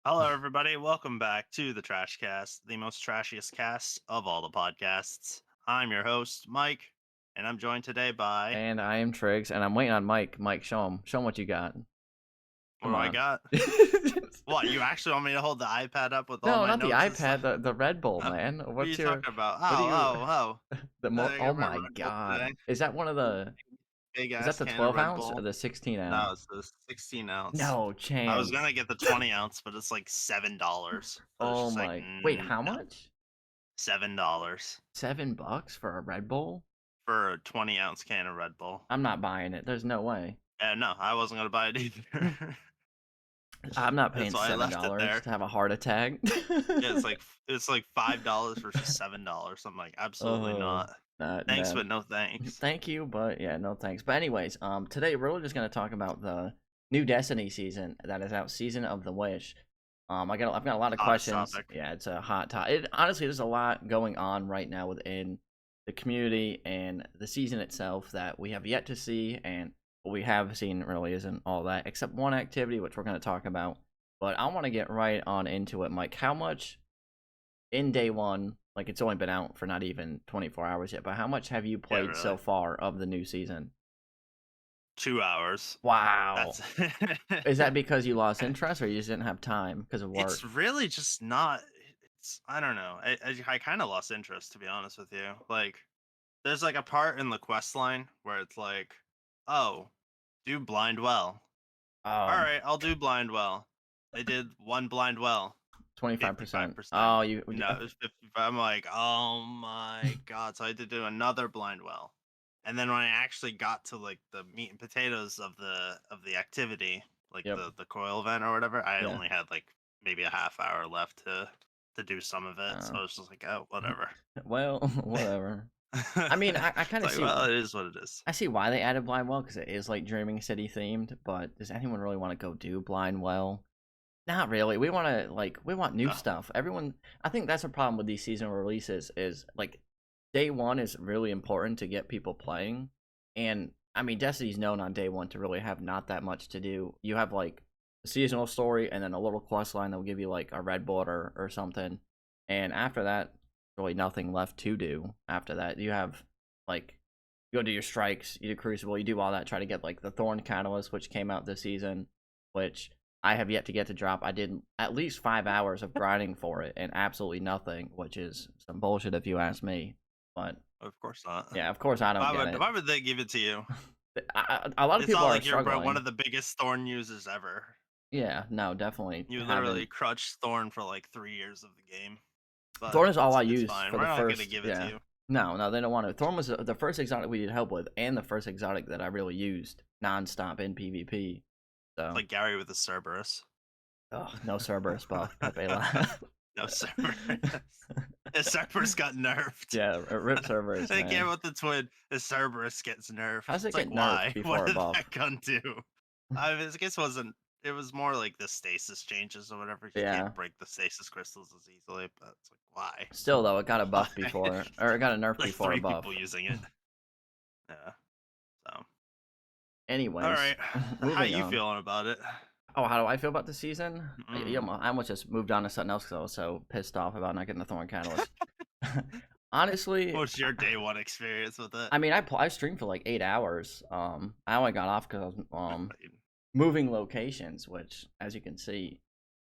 Hello, everybody. Welcome back to the TrashCast, the most trashiest cast of all the podcasts. I'm your host, Mike, and I'm joined today by. And I am Triggs, and I'm waiting on Mike. Mike, show him what you got. What Come do I on. got? What, you actually want me to hold the iPad up with all No, my not the notes and iPad, stuff? the Red Bull, What man. are you talking about? What do you, I oh got my my Red Bull God. today. Is that one of the, Big is that ass the can of 12 Red ounce or Bull. the 16 No, ounce? it's the 16 ounce. No I was gonna chance. get the 20 ounce, but it's like $7. So it's Oh just like, my, wait, how no, much? $7 $7 for a Red Bull? for a 20-ounce can of Red Bull. I'm not buying it. There's no way. No, I wasn't gonna buy it either. I'm not That's paying why I $7 left it there. to have a heart attack. Yeah, it's like $5 versus $7. I'm like, absolutely Oh, not. Thanks, no. but no thanks. Thank you, but yeah, no thanks. But anyways, today we're really just gonna talk about the new Destiny season that is out, Season of the Wish. I've got a lot of Hottest questions. topic. Yeah, it's a hot topic. Honestly, there's a lot going on right now within the community and the season itself that we have yet to see, and what we have seen really isn't all that, except one activity which we're gonna talk about. But I want to get right on into it, Mike. How much in day one, like it's only been out for not even 24 hours yet, but how much have you Yeah, played really. so far of the new season? 2 hours. Wow. That's. Is that because you lost interest or you just didn't have time because of It's work? really just not. It's I don't know. I kind of lost interest, to be honest with you. Like, there's like a part in the quest line where it's like, oh, do blind well. All Um, right, I'll do blind well. I did one blind well. 25%. 55%. Oh, you No, it was 55. I'm like, oh my god. So I had to do another blind well. And then when I actually got to like the meat and potatoes of the activity, like Yep. the coil event or whatever, I Yeah. only had like maybe a half hour left to do some of it. So Uh, I was just like, oh, whatever. well, whatever. I mean, I It's kind of like, see well, it is what it is. I see why they added Blind Well because it is like Dreaming City themed, but does anyone really want to go do Blind Well? Not really. We want new No. stuff. I think that's a problem with these seasonal releases is like day one is really important to get people playing. And I mean, Destiny's known on day one to really have not that much to do. You have like a seasonal story and then a little quest line that will give you like a red border or something. And after that, really nothing left to do. After that, you have like you go do your strikes, you do Crucible, you do all that, try to get like the Thorn Catalyst, which came out this season, which I have yet to get to drop. I did at least 5 hours of grinding for it and absolutely nothing, which is some bullshit if you ask me. But Of course not. yeah, of course I don't Why get would it. why would they give it to you? A lot of It's people not are like you're one struggling. of the biggest Thorn users ever. Yeah, no, definitely You literally haven't. crutched Thorn for like 3 years of the game, but Thorn is all I it's used fine. for We're the not gonna first. give it to Yeah, you. no, they don't want to. Thorn was the first exotic we needed help with, and the first exotic that I really used nonstop in PvP. It's So, like Gary with the Cerberus. oh, no Cerberus buff, Pepe laugh. No Cerberus. His Cerberus got nerfed. Yeah, rip Cerberus, They came man. with the twin. His Cerberus gets nerfed. How's it It's like, get nerfed why? What before a did buff? that gun do? I mean, I guess wasn't. It was more like the stasis changes or whatever. You Yeah. can't break the stasis crystals as easily, but it's like, why? Still though, it got a buff Why? before, or it got a nerf Like before a 3 people buff. using it. Yeah. So, all Anyways, right. How moving you on. feeling about it? Oh, how do I feel about the season? Yeah, Mm. I almost just moved on to something else because I was so pissed off about not getting the Thorn Catalyst. Honestly, What's your day one experience with it? I mean, I streamed for like 8 hours. I only got off because I was moving locations, which, as you can see,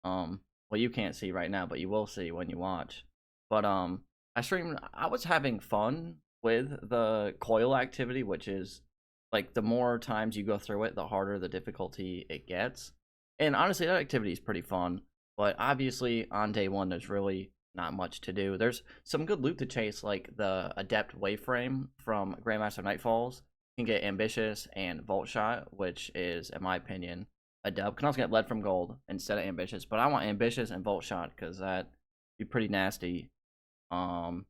well, you can't see right now, but you will see when you watch. But I streamed. I was having fun with the coil activity, which is like the more times you go through it, the harder the difficulty it gets. And honestly, that activity is pretty fun. But obviously, on day one, there's really not much to do. There's some good loot to chase, like the Adept Wayframe from Grandmaster Nightfalls. You can get Ambitious and Volt Shot, which is, in my opinion, a dub. Can also get Lead from Gold instead of Ambitious, but I want Ambitious and Volt Shot because that be pretty nasty. Um,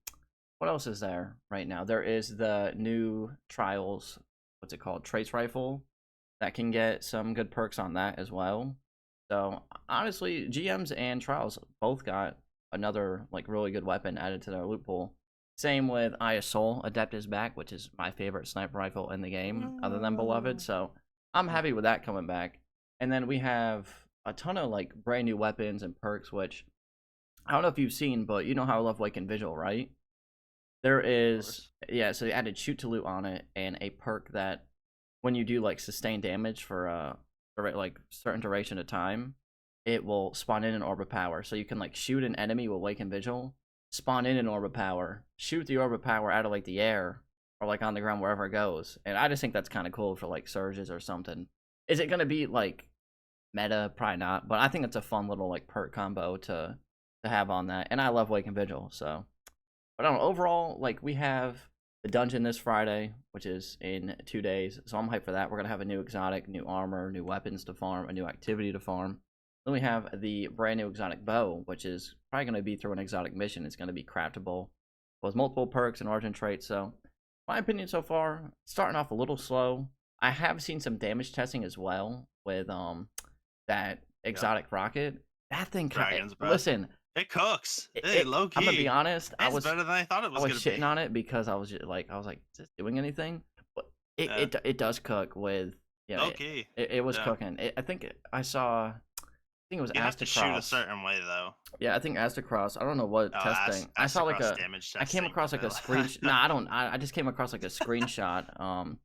what else is there right now? There is the new Trials. What's it called? Trace Rifle that can get some good perks on that as well. So honestly, GMs and Trials both got another like really good weapon added to their loot pool. Same with Eye of Soul, Adept is back, which is my favorite sniper rifle in the game, other than Beloved. So I'm happy with that coming back. And then we have a ton of like brand new weapons and perks, which I don't know if you've seen, but you know how I love Wake and Vigil, right? There Of is, course. yeah, so they added shoot to loot on it and a perk that when you do like sustained damage for like certain duration of time, it will spawn in an orb of power. So you can like shoot an enemy with Wake and Vigil, spawn in an orb of power, shoot the orb of power out of like the air or like on the ground wherever it goes. And I just think that's kind of cool for like surges or something. Is it gonna be like meta? Probably not, but I think it's a fun little like perk combo to have on that. And I love Wake and Vigil, so. But I don't know, overall, like we have the dungeon this Friday, which is in 2 days. So I'm hyped for that. We're gonna have a new exotic, new armor, new weapons to farm, a new activity to farm. Then we have the brand new exotic bow, which is probably gonna be through an exotic mission. It's gonna be craftable with multiple perks and origin traits. So my opinion so far, starting off a little slow. I have seen some damage testing as well with that Yep. exotic rocket. That thing, Dragon's breath. listen, It cooks. Hey, it low I'm gonna be key. honest. It's better than I thought it I was was gonna be. shitting on it because I was like, is this doing anything? But it Yeah. it, it does cook with Low key. it was Yeah. cooking. I think I saw. I think it was You have to shoot a Astacross. certain way though. Yeah, I think Astacross. I don't know what Oh, testing. I saw like Across a. damage I came testing. across like a screenshot. No, I don't. I just came across like a screenshot.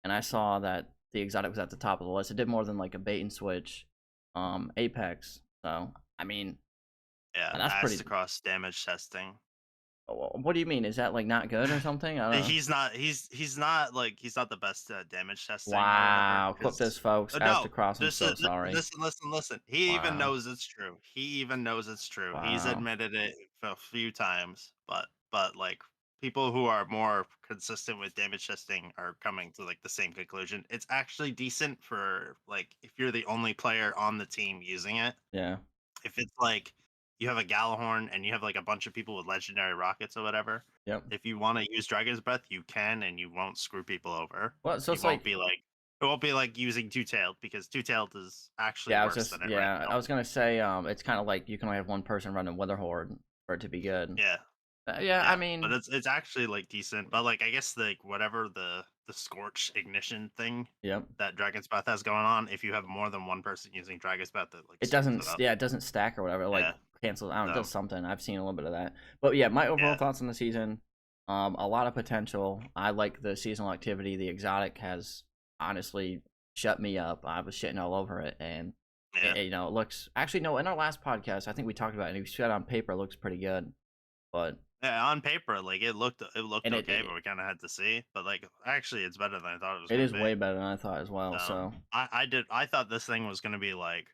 And I saw that the exotic was at the top of the list. It did more than like a bait and switch, Apex. So I mean, Yeah, that's pretty. across damage testing. What do you mean? Is that like not good or something? I don't know. He's not. He's not like he's not the best at damage testing or whatever. Wow, clip this, Because folks. no, Astacross, I'm this so is sorry. listen. He even Wow, knows it's true. He even knows it's true. He's wow. admitted it a few times. But like people who are more consistent with damage testing are coming to like the same conclusion. It's actually decent for like if you're the only player on the team using it. Yeah, If it's like you have a Galahorn and you have like a bunch of people with legendary rockets or whatever, yep. if you want to use Dragon's Breath, you can, and you won't screw people over. Well, so You it's won't like, be like it won't be like using Two Tailed because Two Tailed is actually yeah, worse than it right I now. was gonna say, it's kind of like you can only have one person running Witherhoard for it to be good. Yeah, Yeah, I yeah, but mean, it's actually like decent. But like I guess like whatever the Scorch ignition thing yep. that Dragon's Breath has going on, if you have more than one person using Dragon's Breath, it like It screws doesn't, it up. yeah, it doesn't stack or whatever. Like Yeah, cancels. I don't know, it so does something. I've seen a little bit of that. But yeah, my overall yeah, thoughts on the season, a lot of potential. I like the seasonal activity. The exotic has honestly shut me up. I was shitting all over it, and yeah. you know, it looks actually no. In our last podcast, I think we talked about it. And we said on paper it looks pretty good, but Yeah, on paper, like it looked and okay, but we kind of had to see. But like, actually, it's better than I thought it was it gonna is be. way better than I thought as well. So So I thought this thing was gonna be like,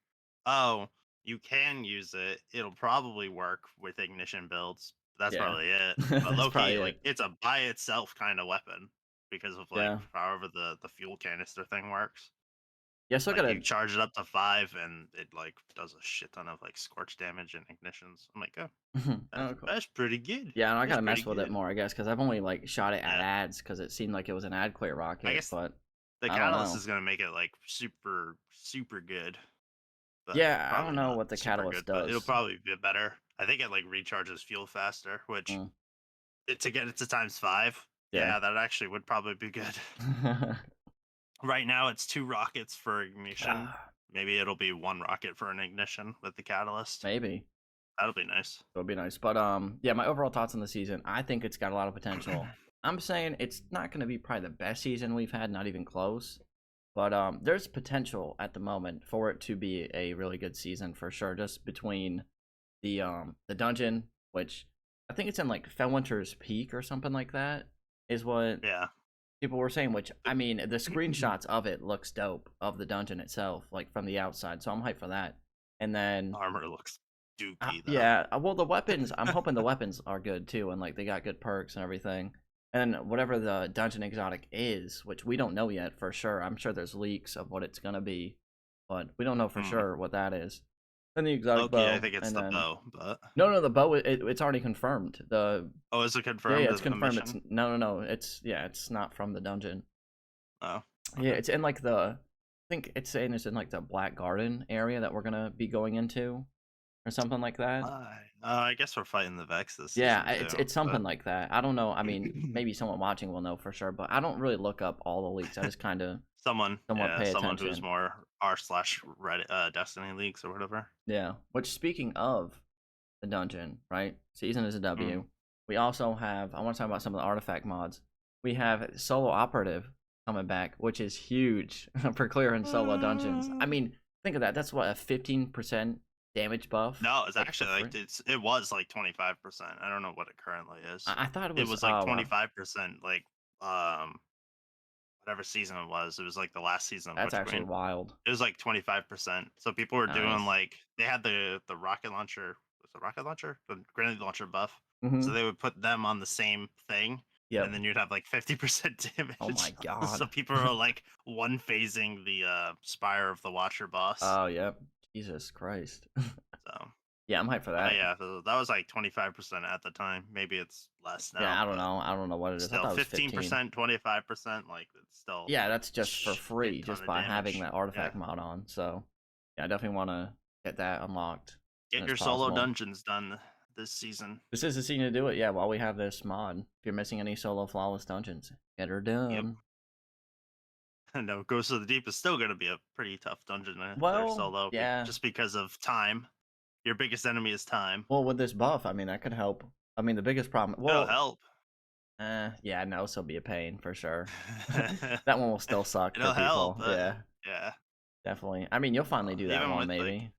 oh, you can use it. It'll probably work with ignition builds. That's yeah, probably it. But that's low key, probably like it. it's a by itself kind of weapon because of like Yeah, however the fuel canister thing works. yeah. Still Like you gotta. charge it up to 5 and it like does a shit ton of like scorch damage and ignitions. I'm like, oh, Oh, cool. that's pretty good. Yeah, and I That's gotta pretty mess with it good. more, I guess, because I've only like shot it at Yeah. ads because it seemed like it was an ad clear I rocket, guess but the I don't catalyst know. is gonna make it like super, super good, but Yeah, I don't probably know not what the super catalyst good. But it'll does. probably be better. I think it like recharges fuel faster, which Mm, to get it to times 5, yeah. yeah, that actually would probably be good. Right now, it's 2 rockets for ignition. Ah, Maybe it'll be 1 rocket for an ignition with the catalyst. maybe. That'll be nice. It would be nice. But yeah, my overall thoughts on the season, I think it's got a lot of potential. I'm saying it's not gonna be probably the best season we've had, not even close. But there's potential at the moment for it to be a really good season for sure. Just between the dungeon, which I think it's in like Fellwinter's Peak or something like that, is what Yeah. people were saying. Which I mean, the screenshots of it looks dope of the dungeon itself, like from the outside. So I'm hyped for that. And then Armor looks dookie though. yeah, well the weapons, I'm hoping the weapons are good too, and like they got good perks and everything. And whatever the dungeon exotic is, which we don't know yet for sure. I'm sure there's leaks of what it's gonna be, but we don't know for Hmm. sure what that is. Then the exotic Okay, I bow, think it's and the then bow, but no, the bow. It's already confirmed. The oh, is it yeah, confirmed it's as a confirmed. It's mission? no. It's yeah, it's not from the dungeon. Oh, Yeah, okay. it's in like the. I think it's saying it's in like the Black Garden area that we're gonna be going into, or something like that. I guess we're fighting the Vex this Yeah, season too, it's something but like that. I don't know. I mean, maybe someone watching will know for sure, but I don't really look up all the leaks. I just kind of somewhat yeah, pay someone who's attention. more r/Reddit Destiny leagues or whatever. Yeah. Which, speaking of the dungeon, right? Season is a Mm. W. We also have, I want to talk about some of the artifact mods. We have solo operative coming back, which is huge for clearing solo dungeons. I mean, think of that. That's what, a 15% damage buff, No, it's like, for actually free. like it was like 25%. I don't know what it currently is. I thought it It was, was like oh wow, 25%, like um whatever season it was. It was like the last season of that's Witch actually Queen. wild. It was like 25%. So people were doing Nice. like they had the rocket launcher. Was it rocket launcher? The grenade launcher buff. So Mm-hmm. they would put them on the same thing, and Yep. then you'd have like 50% Oh my damage. So god. people are like one phasing the Spire of the Watcher boss. Oh yep. Jesus Christ. So Yeah, I'm hyped for but that. yeah, so that was like 25% at the time. Maybe it's less Yeah, now, I don't but know. I don't know what it is. I still thought it was 15. 15%, 25%, like it's still Yeah, like that's just for shit free, ton just of by having damage. that Yeah. artifact mod on. So, yeah, I definitely want to get that unlocked as soon Get as your solo possible. dungeons done this season. This is the scene to do it. Yeah, while we have this mod, if you're missing any solo flawless dungeons, get her Yep. done. No, Ghost of the Deep is still going to be a pretty tough dungeon to clear Well, solo, yeah. just because of time. Your biggest enemy is time. Well, with this buff, I mean, that could help. I mean, the biggest problem. It'll Well, help. yeah, no, this will be a pain for sure. That one will still suck for It'll help. people. Yeah, Yeah. definitely. I mean, you'll finally do that Even one, with like, maybe.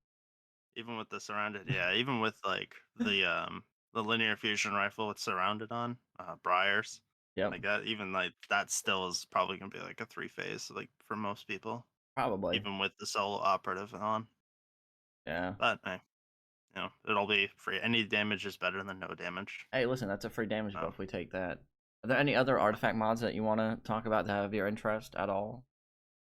even with the surrounded, yeah, even with like the linear fusion rifle with surrounded on briars, Yep, like that. Even like that still is probably gonna be like a three phase, like for most people, probably. even with the solo operative on. Yeah. But hey, it'll be free. Any damage is better than no damage. Hey, listen, that's a free damage Um, buff. We take that. Are there any other artifact mods that you want to talk about that have your interest at all?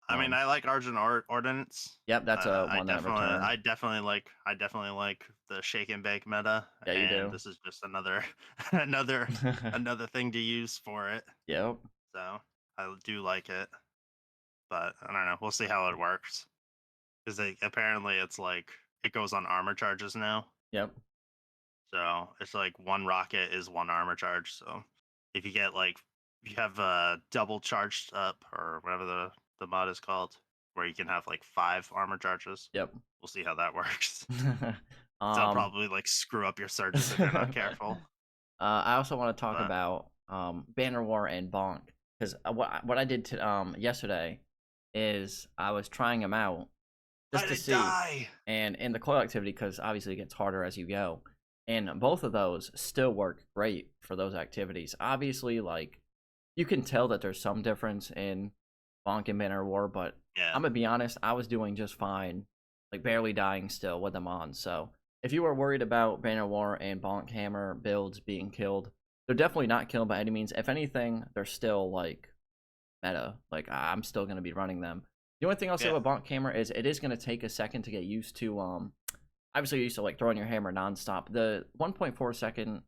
I mean, I like Argent Ordnance. Yep, that's a one that returned. I definitely like the shake and bake meta, Yeah, you and do. this is just another, another, another thing to use for it. Yep, So I do like it, but I don't know. We'll see how it works because apparently it's like it goes on armor charges now. yep, So it's like one rocket is one armor charge. So if you get like if you have double charged up or whatever the mod is called, where you can have like 5 armor charges, yep. we'll see how that works. So it'll um, probably like screw up your surges if you're not careful. I also want to talk But about Banner War and Bonk because what I did to yesterday is I was trying them out just let to it see, die. and in the coil activity because obviously it gets harder as you go, and both of those still work great for those activities. Obviously, like you can tell that there's some difference in Bonk and Banner War, but Yeah, I'm gonna be honest, I was doing just fine, like barely dying still with them on. So if you were worried about Banner War and Bonk Hammer builds being killed, they're definitely not killed by any means. If anything, they're still like meta. Like I'm still gonna be running them. The only thing I'll say yeah, with Bonk Hammer is it is gonna take a second to get used to. Obviously you're used to like throwing your hammer nonstop. The 1.4 second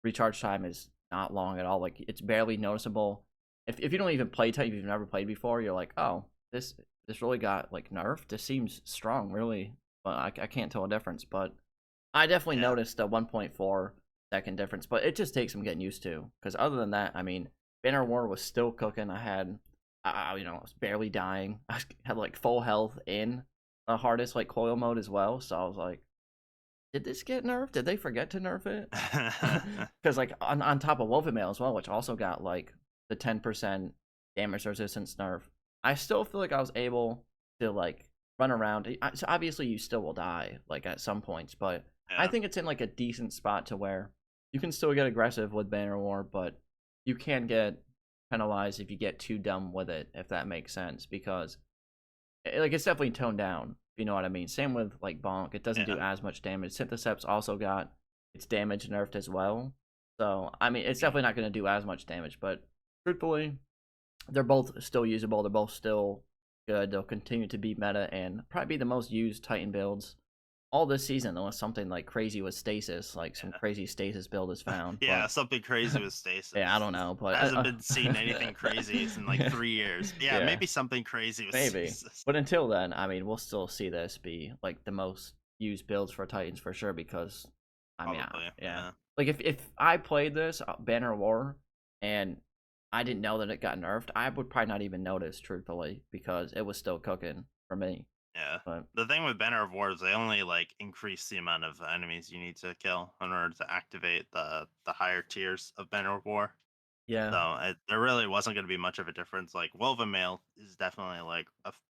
recharge time is not long at all. Like it's barely noticeable. If you don't even play type, if you've never played before, you're like, oh, this really got like nerfed. This seems strong, really. But I can't tell a difference. But I definitely yeah. noticed a 1.4 second difference. But it just takes some getting used to. Because other than that, I mean, Banner War was still cooking. I was barely dying. I had like full health in the hardest like coil mode as well. So I was like, did this get nerfed? Did they forget to nerf it? Because like on top of Woven Mail as well, which also got like the 10% damage resistance nerf, I still feel like I was able to like run around. So obviously you still will die like at some points, but I Yeah, think it's in like a decent spot to where you can still get aggressive with Banner War, but you can get penalized if you get too dumb with it, if that makes sense. Because like it's definitely toned down, if you know what I mean. Same with like Bonk, it doesn't do yeah. as much damage. Syntheseps also got its damage nerfed as well. So I mean it's Mm. definitely not gonna do as much damage, but truthfully, they're both still usable, they're both still good. They'll continue to be meta and probably be the most used Titan builds all this season, unless something like crazy with stasis, like some Yeah. crazy stasis build is found. Yeah, But something crazy with yeah, I stasis. don't know, I but hasn't been seeing anything crazy in like 3 years. Yeah, yeah. maybe something crazy with Maybe. stasis. But until then, I mean, we'll still see this be like the most used builds for Titans for sure because I mean, Probably. yeah. Yeah. Like if I played this Banner War and I didn't know that it got nerfed, I would probably not even notice truthfully because it was still cooking for me. Yeah. But The thing with Banner of War is they only like increase the amount of enemies you need to kill in order to activate the higher tiers of Banner of War. yeah, So there really wasn't going to be much of a difference. Like Woven Mail is definitely like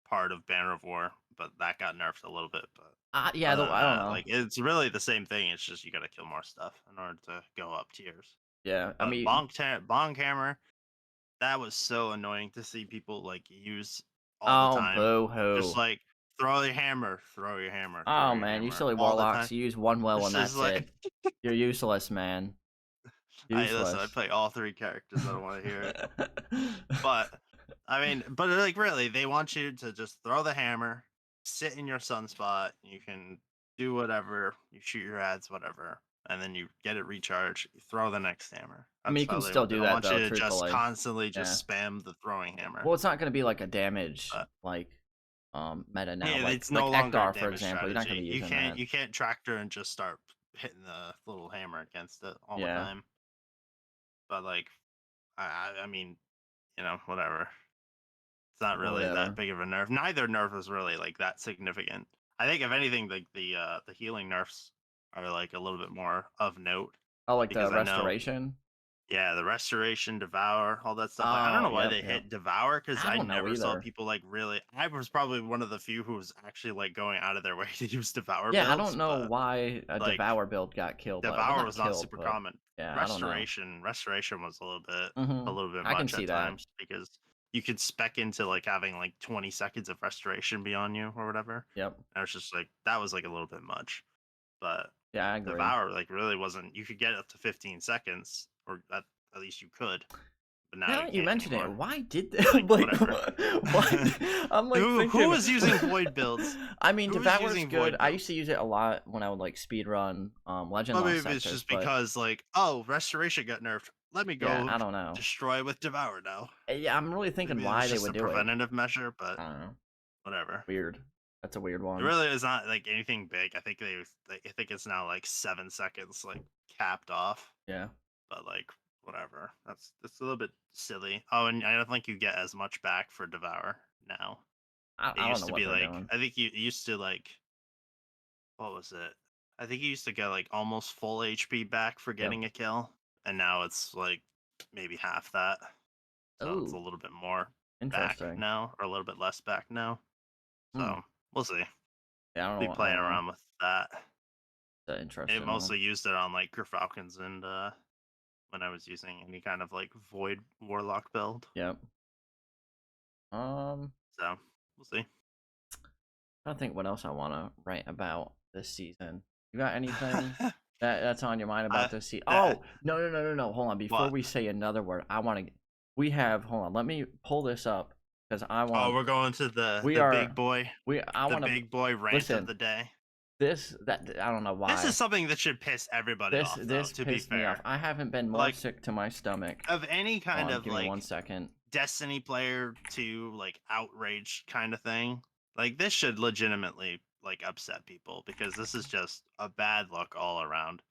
part of Banner of War, but that got nerfed a little bit. But yeah. other than I don't that, know. like it's really the same thing. It's just you got to kill more stuff in order to go up tiers. Yeah, I But mean, Bonk Hammer, that was so annoying to see people like use all the oh time. boo Just hoo. like throw your hammer, throw your hammer, throw Oh your man, you hammer silly all the time. warlocks. You use one will It's and just that's like it. You're useless, man. I listen. I Useless. play all three characters. I don't want to hear it. But I mean, but like really, they want you to just throw the hammer, sit in your sunspot. You can do whatever. You shoot your ads, whatever, and then you get it recharged. You throw the next hammer. I mean, That's you how can they still want. They do don't that want you though, to just truthfully. constantly Yeah. just spam the throwing hammer. Well, it's not going to be like a damage But like meta now, yeah, like it's no longer a Ekdar, for damage example. You're not going to strategy. be using that. You can't tractor and just start hitting the little hammer against it all the Yeah. time. But like, I mean, whatever. It's not really that Whatever. big of a nerf. Neither nerf is really like that significant. I think if anything, like the healing nerfs are like a little bit more of note Oh, like the because I know, restoration. yeah, the restoration, devour, all that stuff. Like I don't Oh, know why yep, they yep. hit devour because I I don't know never saw either. people like really. I was probably one of the few who was actually like going out of their way to use devour Yeah, I builds, don't know but why a like devour build got killed. Well, devour not was not killed, super but common. yeah, I don't know. Restoration was a Mhm. little bit I can much see at that. times because you could spec into like having like 20 seconds of restoration be on you or whatever. Yep. And it's just like that was like a little bit much. But Yeah, I agree. devour like really wasn't. You could get up to 15 seconds, or at least you could, but now Now you that you can't mention it, anymore. why did Like like whatever. what? I'm like Who thinking. was using void builds? I mean, Who was Devour's using good. void I used builds? to use it a lot when I would like speed run Legend Well, Lost maybe it's sectors, just but because like, oh, restoration got nerfed. Let me yeah, go I don't know. destroy with devour now. Yeah, I'm really thinking Maybe it was why they just would a do it. preventative measure, but I don't know. whatever. Weird. That's a weird It one. really is not like anything big. I think it's now like 7 seconds, like capped off. Yeah. But like, whatever. That's a little bit silly. Oh, and I don't think you get as much back for devour now. It I don't used know to what be they're like, doing. I think you it used to like, what was it? I think you used to get like almost full HP back for Yep. getting a kill, and now it's like maybe half that. So it's a Oh, little bit more back interesting. now, or a little bit less back now. Hmm. So we'll see. Yeah, I don't Be know. I playing don't know. around with that. It's an It interesting one. mostly used it on like Falcons and when I was using any kind of like void warlock build. Yep. Um, So we'll see. I don't think what else I want to write about this season. You got anything that's on your mind about I this season? that Oh, no. Hold on. Before what? we say another word, I want to. We have. Hold on. Let me pull this up because I Oh, want. we're going to We the are. big boy, I the want to big boy rant of listen. the day. This that I don't know This is why. something that should piss everybody off, though. This To be pissed me off. fair, I haven't been more like sick to my stomach. of any Hold kind on. of Give me one like second. Destiny player to like outrage kind of thing, like this should legitimately like upset people because this is just a bad look all around.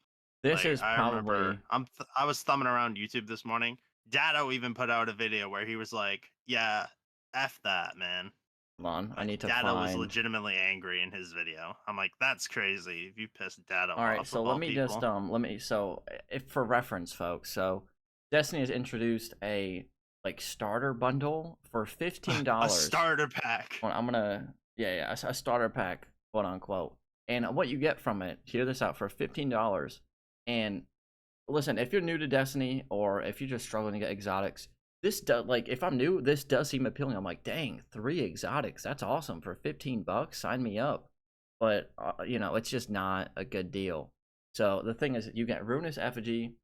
This Like is I remember, probably. I was thumbing around YouTube this morning. Dado even put out a video where he was like, "Yeah, f that, man." Hold on. I Like need to Dado was find. legitimately angry in his video. I'm like, "That's crazy. If you pissed Dado All right, off so of let all me just people." if for reference, folks. So Destiny has introduced a like starter bundle for A $15. starter pack. Well, I'm gonna a starter pack, quote unquote. And what you get from it, hear this out, for $15. And listen, if you're new to Destiny or if you're just struggling to get exotics, this does like if I'm new, this does seem appealing. I'm like, dang, 3 exotics, that's awesome for $15. Sign me up. But it's just not a good deal. So the thing is, you get Ruinous Effigy,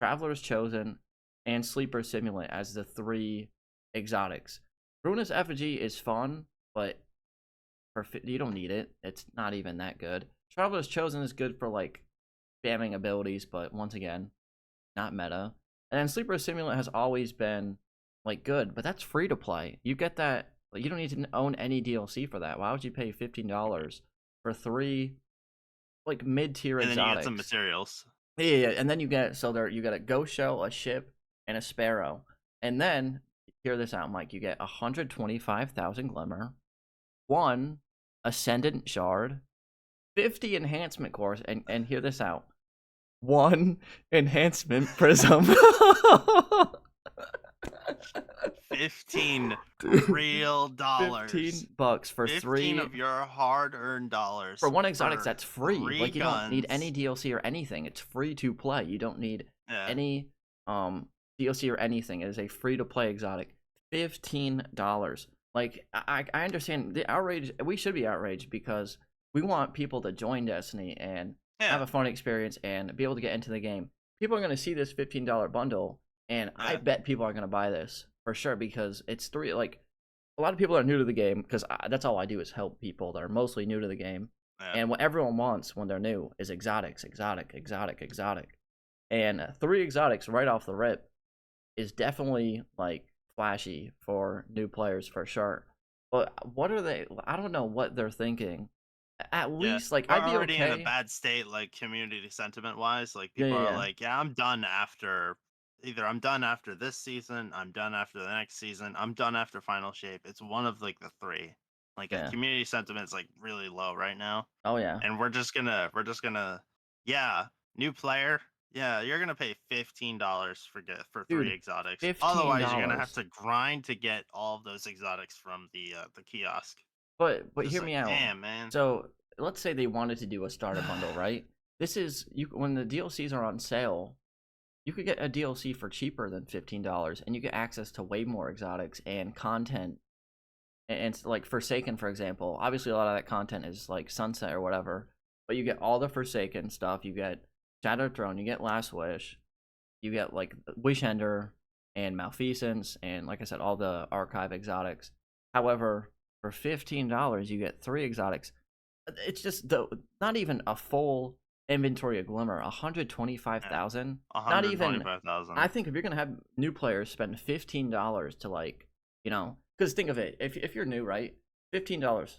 Traveler's Chosen, and Sleeper Simulant as the 3 exotics. Ruinous Effigy is fun, but you don't need it. It's not even that good. Traveler's Chosen is good for like spamming abilities, but once again, not meta. And then Sleeper Simulant has always been like good, but that's free to play. You get that. Like, you don't need to own any DLC for that. Why would you pay $15 for 3 like mid-tier And then you get some exotics? materials. Yeah. And then you get you get a ghost shell, a ship, and a sparrow. And then hear this out, Mike. You get 125,000 glimmer, one Ascendant Shard, 50 enhancement cores, and hear this out. 1 enhancement prism. 15 Dude, real dollars. $15 for 15 3 of your hard-earned dollars. For 1 exotic, for that's free. 3 Like, you don't need guns. any DLC or anything. It's free to play. You don't need Yeah. any DLC or anything. It is a free to play exotic. $15. Like, I understand the outrage. We should be outraged because we want people to join Destiny and have a fun experience and be able to get into the game. People are going to see this $15 bundle, and I bet people are going to buy this for sure because it's three. Like, a lot of people are new to the game because that's all I do is help people that are mostly new to the game. And what everyone wants when they're new is exotics, exotic. And 3 exotics right off the rip is definitely like flashy for new players for sure. But what are they? I don't know what they're thinking. At least, like, We're I'd be already okay. in a bad state, like, community sentiment wise. Like, people are like, yeah, I'm done after. Either I'm done after this season, I'm done after the next season, I'm done after Final Shape. It's one of like the 3. Like, community sentiment is like really low right now. Oh yeah. And we're just gonna, yeah, new player. Yeah, you're gonna pay $15 for 3 exotics. $15. Otherwise, you're gonna have to grind to get all of those exotics from the kiosk. But Just hear like, me out. damn, man. So let's say they wanted to do a starter bundle, right? This is when the DLCs are on sale. You could get a DLC for cheaper than $15, and you get access to way more exotics and content. And like Forsaken, for example, obviously a lot of that content is like Sunset or whatever, but you get all the Forsaken stuff. You get Shattered Throne, you get Last Wish, you get like Wish Ender and Malfeasance, and like I said, all the archive exotics. However, for $15, you get 3 exotics. It's just not even a full inventory of Glimmer. 125,000. Not even. I think if you're gonna have new players spend $15 to, like, you know, because think of it, if you're new, right? $15.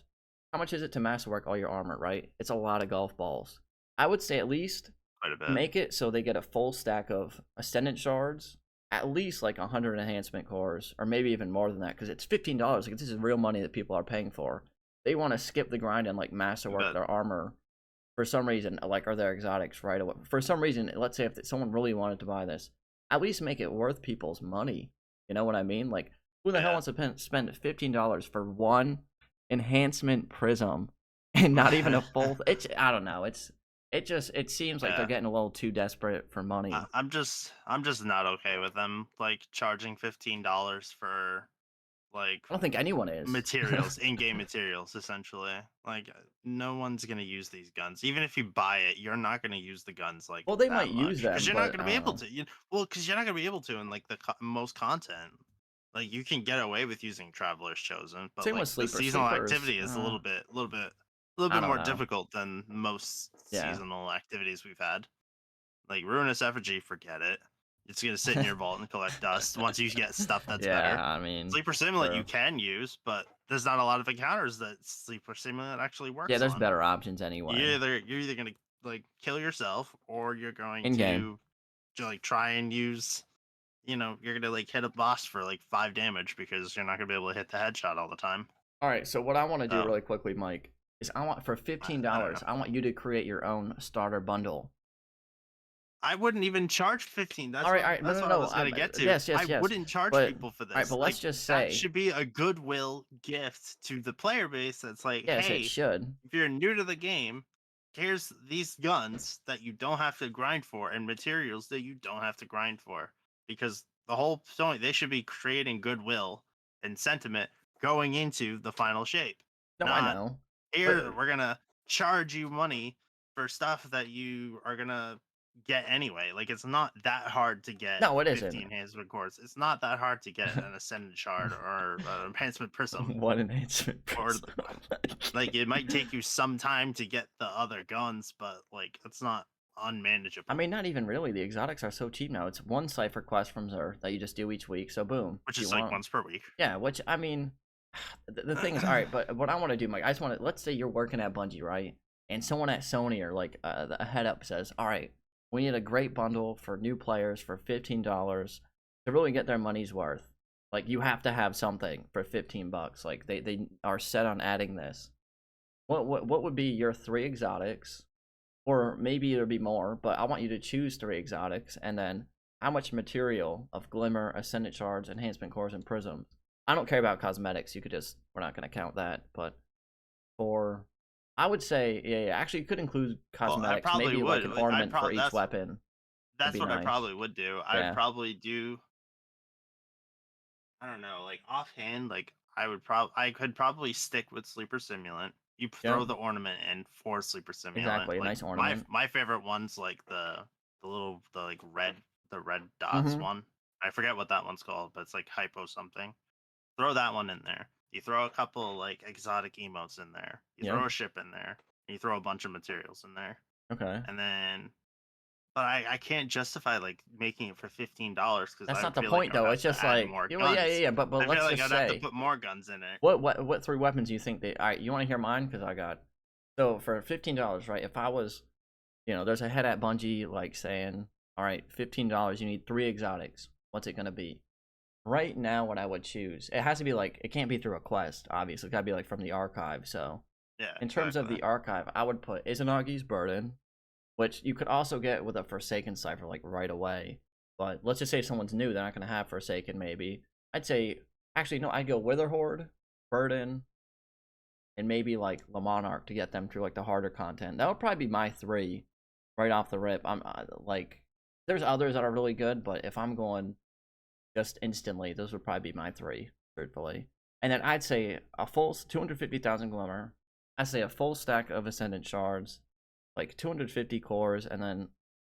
How much is it to masterwork all your armor, right? It's a lot of golf balls. I would say at least quite a bit. Make it so they get a full stack of Ascendant Shards, at least like 100 enhancement cores, or maybe even more than that, because it's $15. Like, this is real money that people are paying for. They want to skip the grind and like masterwork their armor for some reason, like, are their exotics right away. For some reason, let's say if someone really wanted to buy this, at least make it worth people's money. You know what I mean? Like, who the hell wants to spend $15 for 1 enhancement prism and not even a full? I don't know. It seems like they're getting a little too desperate for money. I'm just not okay with them like charging $15 for, like, I don't think anyone is. Materials, in-game materials, essentially. Like, no one's gonna use these guns. Even if you buy it, you're not gonna use the guns like. Well, they might use them because you're not gonna be able to. Because you're not gonna be able to in like the most content. Like, you can get away with using Traveler's Chosen, but Same like with the seasonal activity is a little bit more know. difficult than most seasonal activities we've had. Like Ruinous Effigy, forget it. It's gonna sit in your vault and collect dust once you get stuff that's better. I mean, Sleeper Simulant you can use, but there's not a lot of encounters that Sleeper Simulant actually works. Yeah, there's better options anyway. You're either gonna like kill yourself, or you're going to like try and use, you're gonna like hit a boss for like 5 damage because you're not gonna be able to hit the headshot all the time. All right, so what I want to do really quickly, Mike, is I want for $15, I want you to create your own starter bundle. I wouldn't even charge 15. That's all right. That's what I was gonna get to. Yes. I wouldn't charge people for this. All right, but let's just say that should be a goodwill gift to the player base. That's like, hey, it should. If you're new to the game, here's these guns that you don't have to grind for, and materials that you don't have to grind for. Because the whole point, they should be creating goodwill and sentiment going into the final shape. No, I know. Here, we're gonna charge you money for stuff that you are gonna get anyway. Like, it's not that hard to get. No, it 15 enhancement cores. It's not that hard to get an Ascendant Shard or an enhancement prism. 1 enhancement prism. Like, it might take you some time to get the other guns, but like, it's not unmanageable. I mean, not even really. The exotics are so cheap now. It's 1 cipher quest from Xur that you just do each week. So boom, which is like once per week. Yeah, which, I mean, the thing is, all right, but what I want to do, Mike, I just want to, let's say you're working at Bungie, right? And someone at Sony or like a head up says, all right, we need a great bundle for new players for $15 to really get their money's worth. Like, you have to have something for $15. Like, they are set on adding this. What would be your 3 exotics? Or maybe there'd be more, but I want you to choose 3 exotics, and then how much material of Glimmer, Ascendant Shards, Enhancement Cores, and Prisms. I don't care about cosmetics. You could just, we're not going to count that, but for, I would say, yeah, actually, you could include Well, I cosmetics, probably maybe like would. an ornament for each That's weapon would be what I nice. probably would do. I'd Yeah, probably do. I don't know, like offhand, like I could probably stick with Sleeper Simulant. You yeah, throw the ornament in for Sleeper Simulant. exactly, a Like nice ornament. my favorite one's like the like red dots Mm-hmm, one. I forget what that one's called, but it's like hypo something. Throw that one in there. You throw a couple like exotic emotes in there. You yep, throw a ship in there. And you throw a bunch of materials in there. okay. And then but I can't justify like making it for $15 because That's I not the feel like point, I would though. have It's to just add like, more well, yeah, yeah, guns. yeah, but I feel let's like just I'd have to say, put more guns in it. what 3 weapons do you think they? All right, you want to hear mine? Because I got, so for $15, right? If I was, there's a head at Bungie like saying, all right, $15, you need 3 exotics. What's it gonna be? Right now, what I would choose, it has to be like, it can't be through a quest. Obviously, it gotta be like from the archive. So, Yeah, in terms of exactly. the archive, I would put Izanagi's Burden, which you could also get with a Forsaken cipher like right away. But let's just say someone's new, they're not gonna have Forsaken. Maybe I'd say, actually no, I'd go Witherhoard, Burden, and maybe like Le Monarch to get them through like the harder content. That would probably be my 3 right off the rip. I'm like, there's others that are really good, but if I'm going just instantly, those would probably be my 3, truthfully. And then I'd say a full 250,000 Glimmer. I'd say a full stack of Ascendant Shards, like 250 cores, and then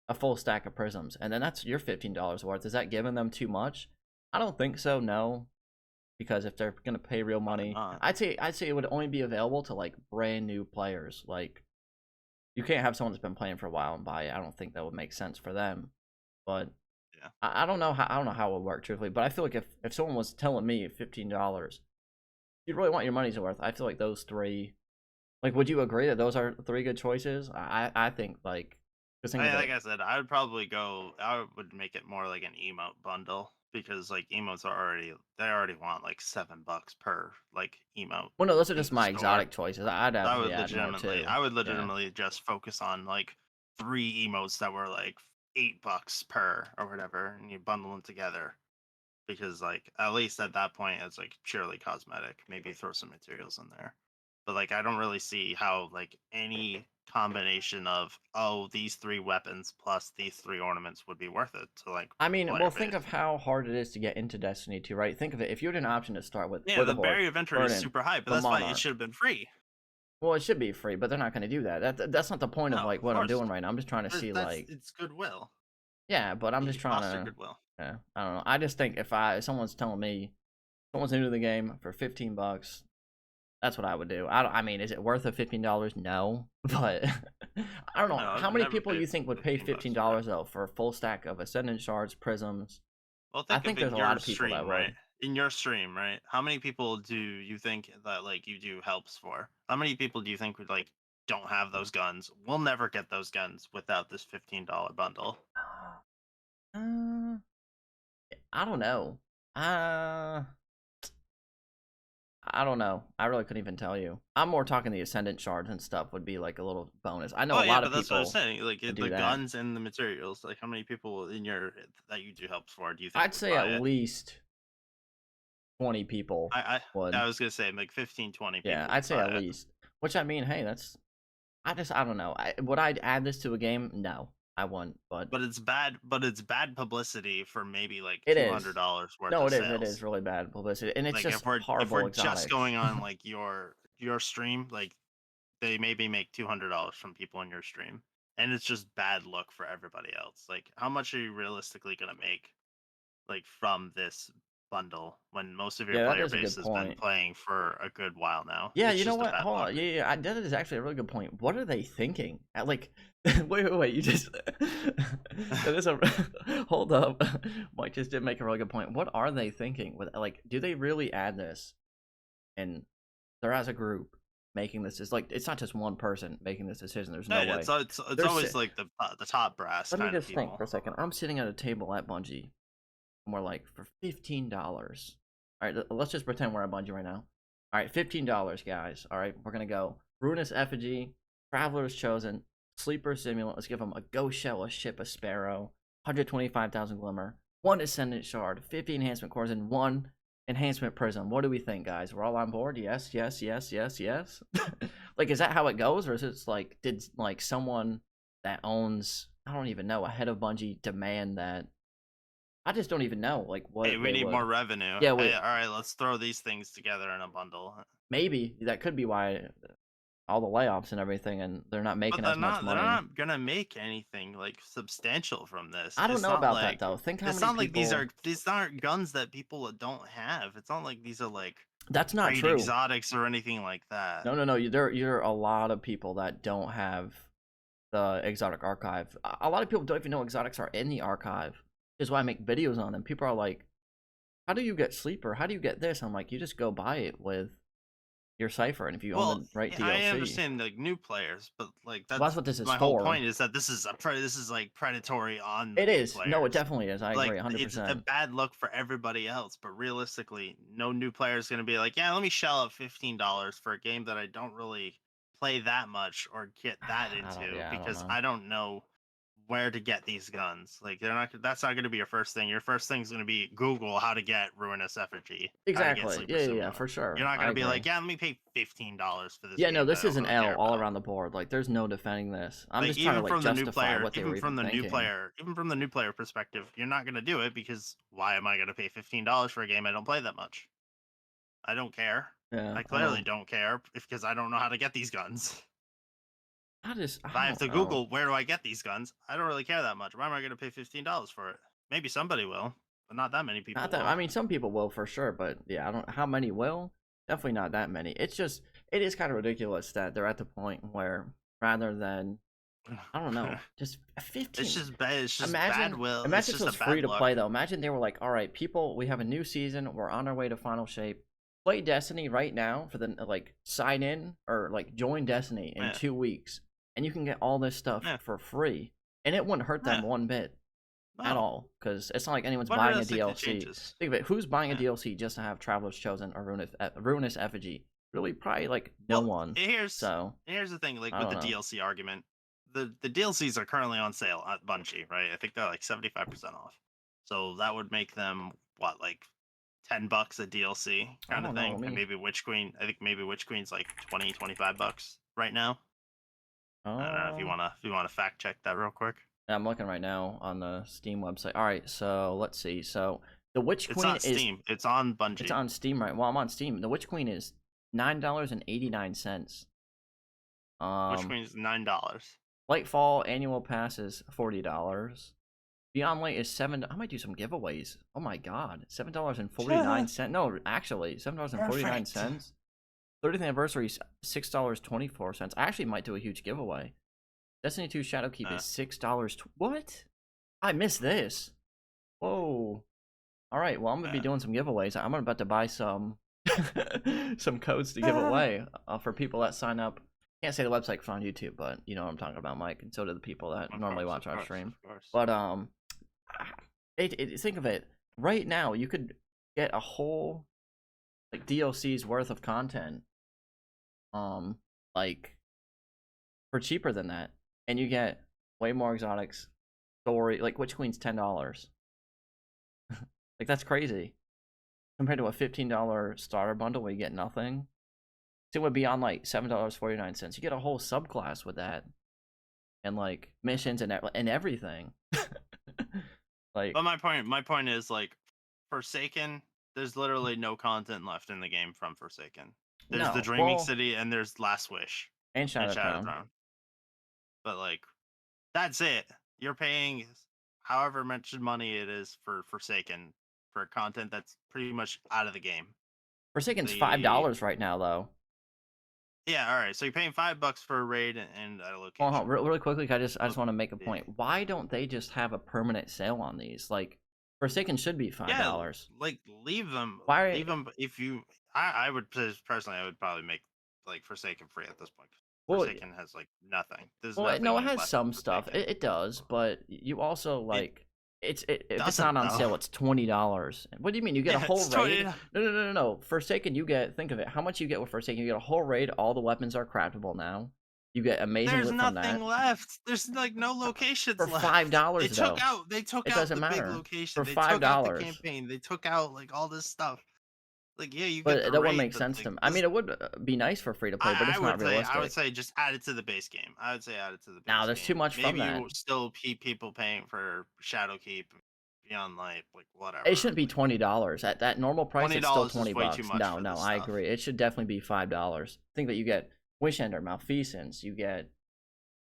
a full stack of Prisms. And then that's your $15 worth. Is that giving them too much? I don't think so, no. Because if they're gonna pay real Probably money, not. I'd say it would only be available to like brand new players. Like, you can't have someone that's been playing for a while and buy it. I don't think that would make sense for them. But Yeah. I don't know how it would work, truthfully. But I feel like if someone was telling me $15, you'd really want your money's worth. I feel like those 3. Like, would you agree that those are 3 good choices? I think, like, just think of Like it. I said, I would probably go. I would make it more like an emote bundle because like emotes are they already want like $7 per like emote Well, no, those are in just the my store. exotic choices. I'd So definitely add more too. I would Yeah. legitimately just focus on like 3 emotes that were like $8 per or whatever, and you bundle them together because like at least at that point it's like purely cosmetic. Maybe throw some materials in there, but like I don't really see how like any combination of these 3 weapons plus these 3 ornaments would be worth it to like I mean, player well, think base. of how hard it is to get into Destiny 2, right? Think of it. If you had an option to start Yeah, with a the Horde, barrier of entry is Burden, super high, but the that's why it Monarch. should have been free. Well, it should be free, but they're not going to do that. That's not the point of No, like of what I'm course. doing right now. I'm just trying to see That's like, it's goodwill. yeah, but I'm just You trying foster to, goodwill. yeah, I don't know. I just think if someone's telling me someone's new to the game for $15, that's what I would do. I mean, is it worth the $15? No, but I don't know. No, I How would many never people pay you think would pay $15 fifteen for it. dollars though for a full stack of Ascendant Shards, Prisms? Well, I think of think there's in a lot your of people that stream, right? would. In your stream, right? How many people do you think that like you do helps for? How many people do you think would like don't have those guns? We'll never get those guns without this $15 bundle. Uh, I don't know. Uh, I don't know. I really couldn't even tell you. I'm more talking the Ascendant Shards and stuff would be like a little bonus. I know Oh a yeah, lot but of that's what I was people saying. Like would the do that. guns and the materials. Like how many people in your that you do helps for do you think I'd would say at buy it? least 20 people would. I was gonna say like 15, 20 Yeah, people I'd would say at buy it. least. Which I mean, hey, that's. I don't know. Would I add this to a game? No, I wouldn't. But But it's bad publicity for maybe like it two hundred is. dollars worth No, of it is. It is sales. really bad publicity, and it's Like just if we're horrible just exotics. going on like your stream, like they maybe make $200 from people in your stream, and it's just bad look for everybody else. Like how much are you realistically gonna make like from this bundle when most of your Yeah, that player is a base good has been point. playing for a good while now? Yeah, It's you know just a what? bad Hold look. on. Yeah, yeah, that is actually a really good point. What are they thinking? Like, wait. You just that is a hold up. Mike just did make a really good point. What are they thinking? With like, do they really add this? And they're as a group making this. Is like it's not just one person making this decision. There's Yeah, no yeah, way. it's They're always like the top brass let me kind of just think people. for a second. I'm sitting at a table at Bungie, and we're like for $15. All right, let's just pretend we're at Bungie right now. All right, $15, guys. All right, we're gonna go. Ruinous Effigy, Traveler's Chosen, Sleeper Simulant. Let's give them a Ghost Shell, a Ship, a Sparrow, 125,000 Glimmer, 1 Ascendant Shard, 50 Enhancement Cores, and 1 Enhancement Prism. What do we think, guys? We're all on board? Yes, yes, yes, yes, yes. Like, is that how it goes, or is it like, did like someone that owns, I don't even know, a head of Bungie demand that? I just don't even know, like, Hey, what we they need would. more revenue. Yeah, Hey, all right, let's throw these things together in a bundle. maybe that could be why all the layoffs and everything, and they're not But making as much they're money. not gonna make anything like substantial from this. I don't know about that though. Think how It's many not like people. these aren't guns that people don't have. It's not like these are like That's not great true. exotics or anything like that. No, no, no. You're a lot of people that don't have the exotic archive. A lot of people don't even know exotics are in the archive. Is why I make videos on them. People are like, "How do you get sleeper? How do you get this?" I'm like, "You just go buy it with your cipher, and if you own Well, the right yeah, I DLC." understand like new players, but like Well, that's that's what this is my whole for. point is that this is like predatory on the It new is. No, it players. definitely is. I agree, Like it's a 100%. bad look for everybody else, but realistically, no new player is going to be like, yeah, let me shell out $15 for a game that I don't really play that much or get that into I don't because know. I don't know where to get these guns. Like they're not. That's not going to be your first thing. Your first thing is going to be Google how to get Ruinous Effigy, how to get Exactly. Sleeper Yeah, Simulant. for You're sure. not going I to be agree. like, yeah, let me pay $15 for this Yeah, no, game that this I is don't an really L care all about. around the board. Like, there's no defending this. I'm Like just trying to like justify what they were even even from the new thinking. player, even from the new player perspective, you're not going to do it because why am I going to pay $15 for a game I don't play that much? I don't care. Yeah, I clearly don't care because I don't know how to get these guns. If I I have don't to know. Google where do I get these guns, I don't really care that much. Why am I going to pay $15 for it? Maybe somebody will, but not that many Not people that will. I mean, some people will for sure, but yeah, I don't. How many will? Definitely not that many. It's just it is kind of ridiculous that they're at the point where rather than I don't know, just 15. It's just bad. It's just bad Imagine, will. It's imagine if it just a was free bad to luck. play though. Imagine they were like, all right, people, we have a new season. We're on our way to final shape. Play Destiny right now for the like sign in or like join Destiny in Yeah, 2 weeks, and you can get all this stuff yeah, for free, and it wouldn't hurt them yeah. one bit at No, all because it's not like anyone's what buying a realistically DLC. changes? Think of it, who's buying a Yeah. DLC just to have Traveler's Chosen or Ruinous Effigy? Really, probably like no Well, one. So here's the thing, like I with don't the know. DLC argument, the DLCs are currently on sale at Bungie, right? I think they're like 75% off. So that would make them what, like $10 a DLC I kind of don't know. thing. Let And me. maybe Witch Queen, I think maybe Witch Queen's like 20, $25 right now. I don't know Uh, if you wanna fact check that real quick. Yeah, I'm looking right now on the Steam website. All right, so let's see. So the Witch It's Queen not is Steam, it's on it's Bungie. on Steam right. Well, I'm on Steam. The Witch Queen is $9.89. Witch Um, Queen's $9. Lightfall annual pass is $40. Beyond Light is $7. I might do some giveaways. Oh my god, $7.49. No, actually, Perfect. $7.49. 30th anniversary is $6.24. I actually might do a huge giveaway. Destiny 2 Shadowkeep Uh, is $6. What? I missed this. Whoa. All right. Well, I'm gonna be uh, doing some giveaways. I'm about to buy some some codes to give away for people that sign up. Can't say the website for on YouTube, but you know what I'm talking about, Mike, and so do the people that normally watch of our course, stream. of course. But think of it. Right now, you could get a whole like DLC's worth of content, um, like for cheaper than that, and you get way more exotics, story. Like Witch Queen's $10. Like that's crazy compared to a $15 starter bundle where you get nothing. It would be on like $7.49. You get a whole subclass with that, and like missions and everything. Like But my point is like Forsaken, there's literally no content left in the game from Forsaken. There's the no, Dreaming well, City and there's Last Wish and and Shadow Shadow Throne. Throne. But like that's it. You're paying however much money it is for Forsaken for content that's pretty much out of the game. Forsaken's The $5 right now though. Yeah, all right. So you're paying $5 for a raid and a Well, hold on, location. really quickly, I just But want to make a the point. Why don't they just have a permanent sale on these? Like Forsaken should be five yeah, dollars. like Why? leave them. If you, I would personally, I would probably make like Forsaken free at this point. Well, Forsaken has like nothing. There's well, nothing no, it has left in some stuff. Forsaken. It does, but you also It like. if it's Doesn't not on though. sale, it's $20. What do you mean? You get a Yeah, whole it's raid? 20. No. Forsaken, you get, think of it. How much you get with Forsaken? You get a whole raid. All the weapons are craftable now. You get amazing There's loot from that nothing left. There's like no locations for left. $5 though. They took It out doesn't the big matter location. for They took out the $5. campaign. They took out like all this stuff. Like, yeah, you get But the that wouldn't raid, make but sense like to me. I mean, it would be nice for free to play, but it's not I would realistic. say just add it to the base game. I would say add it to the Now, base there's too game. much from Maybe that. you still keep people paying for Shadowkeep, Beyond Light, like whatever. It shouldn't be $20 at that normal price. It's still $20. Is way too much for No, this I stuff. agree. It should definitely be $5. Think that you get Wishender, Malfeasance, you get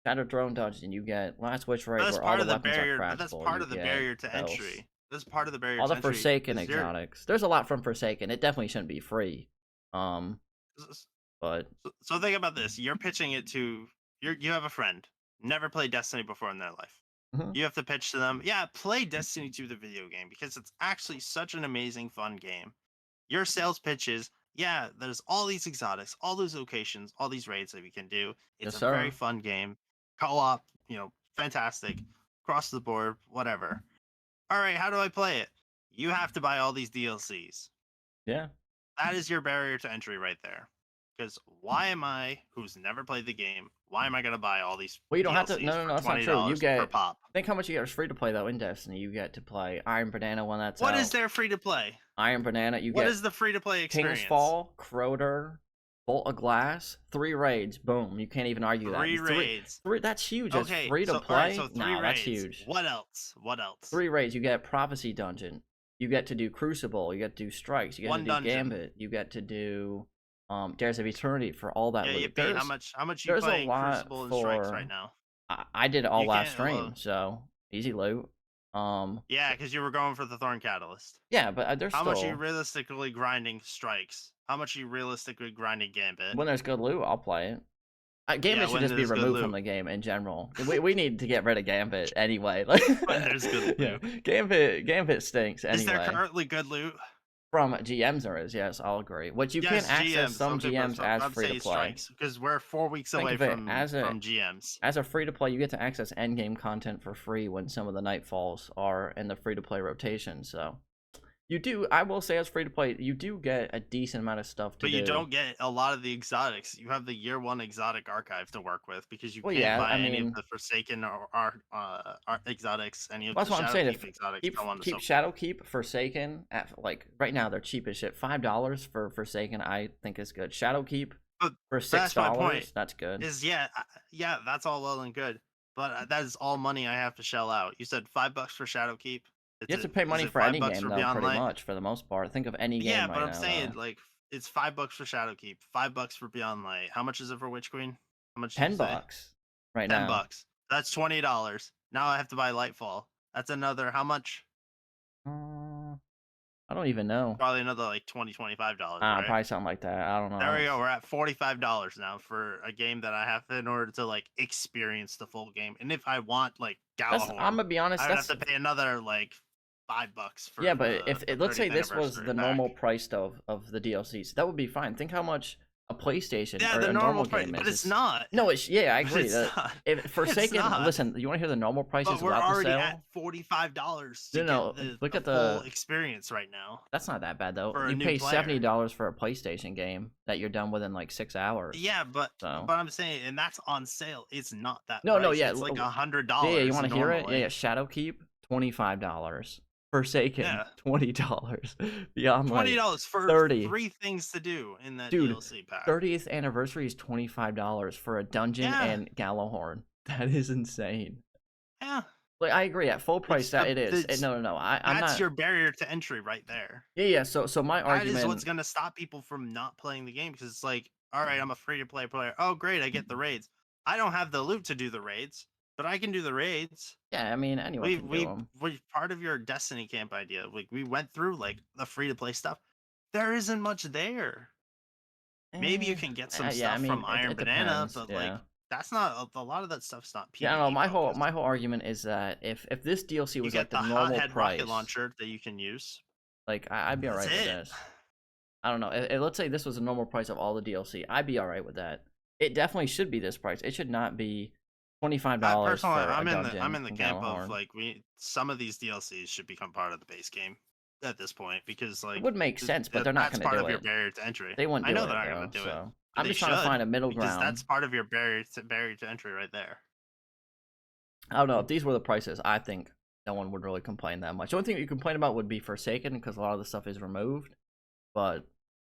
Shadow Drone Dungeon, you get Last Witch Raid, where all the weapons are craftable. That's part of the barrier to those. entry. That's part of the barrier All to the entry. Forsaken exotics. There's a lot from Forsaken. It definitely shouldn't be free. But so think about this. You're pitching it to you have a friend never played Destiny before in their life. You have to pitch to them, yeah, play Destiny 2 the video game because it's actually such an amazing fun game. Your sales pitch is, yeah, there's all these exotics, all those locations, all these raids that we can do. It's a very fun game. Co-op, fantastic. Across the board, whatever. All right, how do I play it? You have to buy all these DLCs. Yeah. That is your barrier to entry right there. Because why am I, who's never played the game, why am I going to buy all these Well, you don't DLCs have to. No, that's not true. You per get. pop? Think how much you get free to play though in Destiny. You get to play Iron Banana when that's What out. is there free to play? Iron Banana. You what get. Is the free to play experience? King's Fall, Crowder, Bolt of Glass, 3 raids. Boom. You can't even argue that. 3 raids. Three. That's huge. That's okay, free to so, play. Right, so 3 raids. That's huge. What else? 3 raids. You get Prophecy Dungeon. You get to do Crucible. You get to do Strikes. You get to do Gambit. You get to do Dares of Eternity for all that. Yeah, loot. you pay how much you playing Crucible and Strikes right now? I did it all last stream, so easy loot. Yeah, because you were going for the Thorn Catalyst. Yeah, but there's how much are you realistically grinding Strikes? How much are you realistically grinding Gambit? When there's good loot, I'll play it. Gambit should just be removed from the game in general. we need to get rid of Gambit anyway. When there's good loot. Yeah. Gambit stinks anyway. Is there currently good loot? From GMs there is, yes, I'll agree. What you can access some GMs as free to play. Because we're 4 weeks away from GMs. As a free to play, you get to access endgame content for free when some of the Nightfalls are in the free to play rotation. So you do, I will say, as free to play, you do get a decent amount of stuff to do. But you don't get a lot of the exotics. You have the year 1 exotic archive to work with because you can't buy any of the Forsaken or exotics. Any of that's the what I'm saying. Exotics. Keep Shadowkeep, Forsaken at right now they're cheap as shit. $5 for Forsaken, I think is good. Shadowkeep for $6, that's good. Yeah, that's all well and good, but that is all money I have to shell out. You said $5 for Shadowkeep. You have to pay money for any game, though, pretty much, for the most part. Think of any game right now. Yeah, but I'm saying, like, it's $5 for Shadowkeep, $5 for Beyond Light. How much is it for Witch Queen? How much? $10 right now. $10. That's $20. Now I have to buy Lightfall. That's another, how much? I don't even know. Probably another, like, $20, $25, right? Probably something like that. I don't know. There we go. We're at $45 now for a game that I have to, in order to, like, experience the full game. And if I want, like, Galahorn, I'm gonna be honest, I would have to pay another, like, $5 for. Yeah, but if let's say this was the normal price of the DLCs, that would be fine. Think how much a PlayStation or a normal game is. But it's not. No, I agree. If Forsaken, not. Listen, you want to hear the normal prices but we're without the already sale? at $45 to get look at the full experience right now. That's not that bad though. For you pay $70 for a PlayStation game that you're done within like 6 hours. Yeah, but I'm saying, and that's on sale. It's not that. No, yeah, it's like $100. Yeah, you want to hear it? Yeah, Shadowkeep, $25. Forsaken, $20. Beyond Light, $20 for $30. 3 things to do in that DLC pack. 30th anniversary is $25 for a dungeon and Galahorn. That is insane. Yeah. Like, I agree at full price it is. No. I'm that's not... your barrier to entry right there. Yeah. So my argument. That is what's gonna stop people from not playing the game, because it's like, all right, I'm a free to play player. Oh, great, I get the raids. I don't have the loot to do the raids, but I can do the raids. Yeah, I mean, anyone can do them. We part of your Destiny camp idea. Like, we went through like the free to play stuff. There isn't much there. Maybe you can get some stuff from Iron Banana, but like, that's not a lot of that stuff's not PvP. Yeah, no. My whole argument is that if this DLC was at the normal price, rocket launcher that you can use, like, I'd be alright with this. I don't know. Let's say this was a normal price of all the DLC. I'd be alright with that. It definitely should be this price. It should not be $25 Personally, for a I'm dungeon in the in camp of Galahorn. like some of these DLCs should become part of the base game at this point because It like would make sense, but they're not that's gonna part do of your it. barrier to entry. They wouldn't I do know they're it not going though, to do it, so but I'm they just trying to find should a middle because ground. that's part of your barrier to entry right there. I don't know if these were the prices. I think no one would really complain that much. The only thing you complain about would be Forsaken because a lot of the stuff is removed. But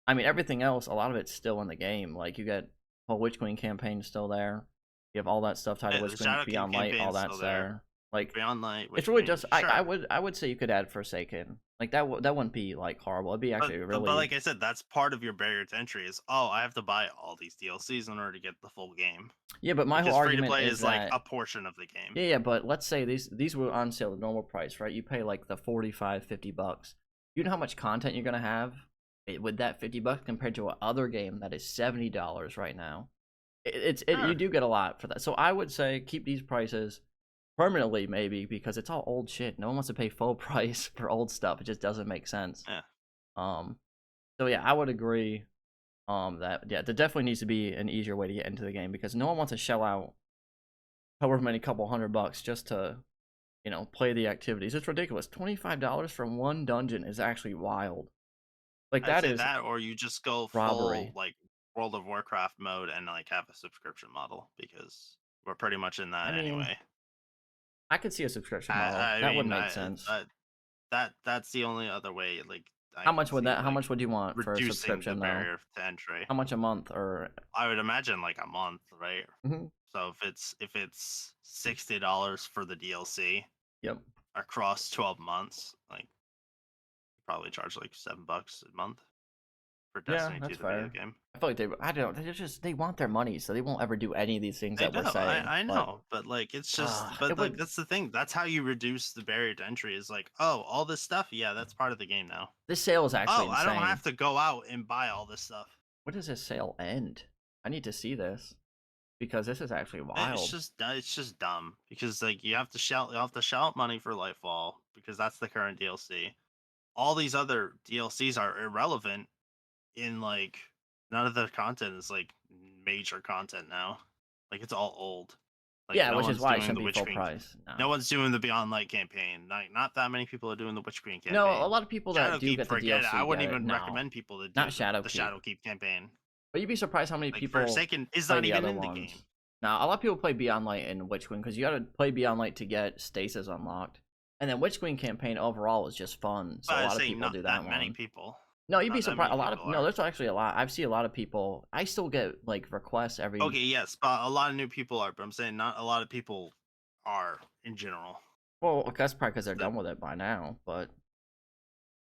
I mean, everything else, a lot of it's still in the game. Like you get whole Witch Queen campaign still there. You have all that stuff tied to Witch The Queen Shadowkeep Beyond Light, all campaign's still that's there. there. Like Beyond Light, it's Witch really Queen, just sure. I would say you could add Forsaken. Like that wouldn't be like horrible. It'd be actually But really like I said, that's part of your barrier to entry is I have to buy all these DLCs in order to get the full game. yeah. But my whole Because free to argument play is is like that a portion of the game. yeah. But let's say these were on sale at normal price, right? You pay like the 45, $50. You know how much content you're gonna have with that $50 compared to another game that is $70 right now. You Sure. do get a lot for that. So I would say keep these prices permanently, maybe, because it's all old shit. No one wants to pay full price for old stuff. It just doesn't make sense. Yeah. Um. So yeah, I would agree. That yeah, there definitely needs to be an easier way to get into the game because no one wants to shell out however many couple $100 just to play the activities. It's ridiculous. $25 from one dungeon is actually wild. Like I'd that say is that, or you just go full robbery. like World of Warcraft mode and like have a subscription model because we're pretty much in I that mean, anyway. I could see a subscription model. I That would mean, make sense. that's the only other way. Like I How can much would see that? How like much would you want for a reducing the subscription though? barrier to entry. How much a month or? I would imagine like a month, right? Mhm. So if it's $60 for the DLC Yep. across 12 months, like probably charge like $7 a month for Yeah, Destiny 2, that's the video fair. game. I feel like I don't. They want their money, so they won't ever do any of these things They that do. we're saying. I But know, but like it's just, it but like would. that's the thing. That's how you reduce the barrier to entry. Is like, oh, all this stuff. Yeah, that's part of the game now. This sale is actually Oh, I don't insane. have to go out and buy all this stuff. When does this sale end? I need to see this because this is actually It's wild. just dumb because like you have to shell out money for Lightfall because that's the current DLC. All these other DLCs are irrelevant in like none of the content is like major content now. Like it's all old. Like Yeah, no which is one's why it doing shouldn't the be Witch full Queen. price. No. No one's doing the Beyond Light campaign. Like not that many people are doing the Witch Queen No, a campaign. lot of people that do Shadowkeep, get the forget it. I DLC get wouldn't it. even No, recommend people to not do the Shadowkeep. Shadowkeep campaign. But you'd be surprised how many Like people Forsaken is play not the even other in the ones. game. Now, a lot of people play Beyond Light and Witch Queen because you gotta play Beyond Light to get Stasis unlocked. And then Witch Queen campaign overall is just fun, so But a I'd lot of say people not do that that many one. people. No, you'd be Not that surprised. many A lot of people no, are. there's actually a lot. I see a lot of people. I still get like requests every. Okay, yes, but a lot of new people are. But I'm saying not a lot of people are in general. Well, that's probably because That's they're the done with it by now. But